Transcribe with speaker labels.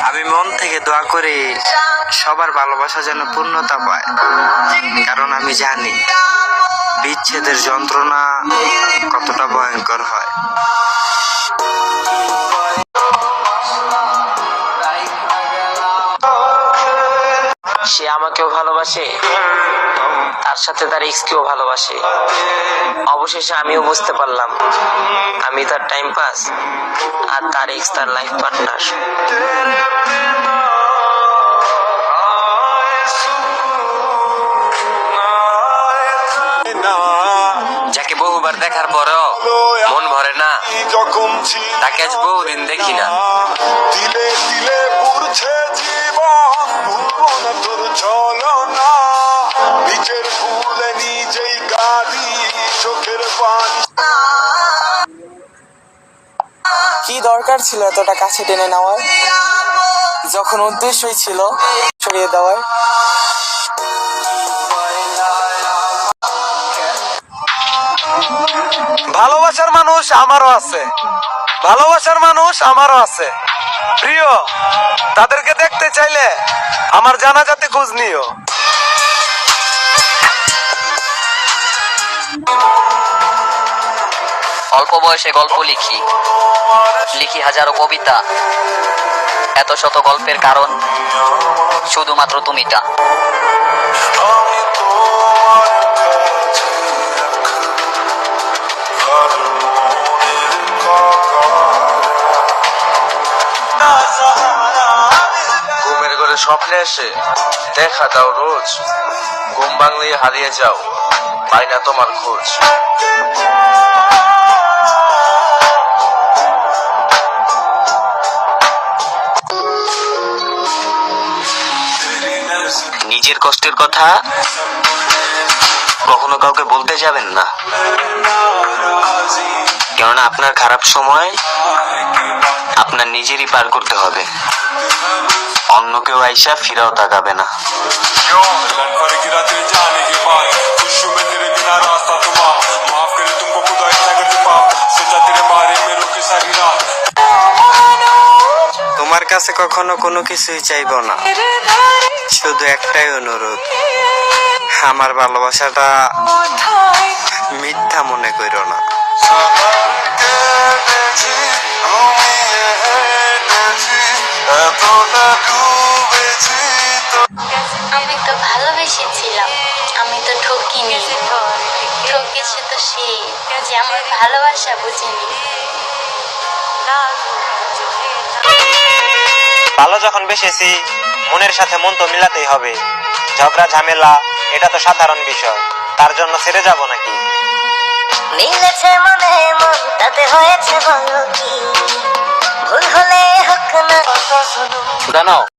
Speaker 1: আমি মন থেকে দোয়া করি সবার ভালোবাসা যেন পূর্ণতা পায়, কারণ আমি জানি বিচ্ছেদের যন্ত্রণা কতটা ভয়ঙ্কর হয়।
Speaker 2: সে আমাকেও ভালোবাসে, তার সাথে তার এক্সকেও ভালোবাসে। অবশেষে আমিও বুঝতে পারলাম আমি তার টাইম পাস আর তার এক্স তার লাইফ পার্টনার। যাকে বহুবার দেখার পরেও মন ভরে না, তাকে আজ বহুদিন দেখি না।
Speaker 3: দিলে দিলে পুরছে জীবন, ভুলবো না তোর ছলনা, নিজের ভুলে নিজেই কাঁদি চোখের পানি।
Speaker 4: কি দরকার ছিল এতটা কাছে টেনে নেওয়ার, যখন উদ্দেশ্যই ছিল সরিয়ে দেওয়ার।
Speaker 5: ভালোবাসার মানুষ আমারও আছে, ভালোবাসার মানুষ আমারও আছে। প্রিয়, তাদেরকে দেখতে চাইলে আমার জানাজাতে খোঁজ নিও।
Speaker 2: অল্প বয়সে গল্প লিখি, লিখি হাজারো কবিতা। এত শত গল্পের কারণ শুধুমাত্র তুমিটা।
Speaker 5: ঘুমের ঘরে স্বপ্নে এসে দেখা দাও রোজ, ঘুম ভাঙলেই হারিয়ে যাও, পাই না তোমার খোঁজ।
Speaker 2: নিজের কষ্টের কথা কখনো কাউকে বলতে যাবেন না, কেননা আপনার খারাপ সময় আপনার নিজেরই পার করতে হবে, অন্য কেউ আইসা ফিরাও তাকাবে না।
Speaker 1: তোমার কাছে কখনো কোনো কিছুই চাইবো না, শুধু একটাই অনুরোধ, আমার ভালোবাসাটা মিথ্যা মনে করো না।
Speaker 6: আমি তো ভালোবেসেছিলাম, আমি তো ঠকিনি, ঠকেছে তো সে যে আমার ভালোবাসা বুঝেনি।
Speaker 7: ভালো যখন বেসেছি মনের সাথে মন তো মিলাতেই হবে। ঝগড়া ঝামেলা এটা তো সাধারণ বিষয়, তার জন্য ছেড়ে যাব নাকি?
Speaker 6: মিলেছে মনে মন, তাতে হয়েছে বলো কি, ভুল হলে হোক না।
Speaker 2: জানো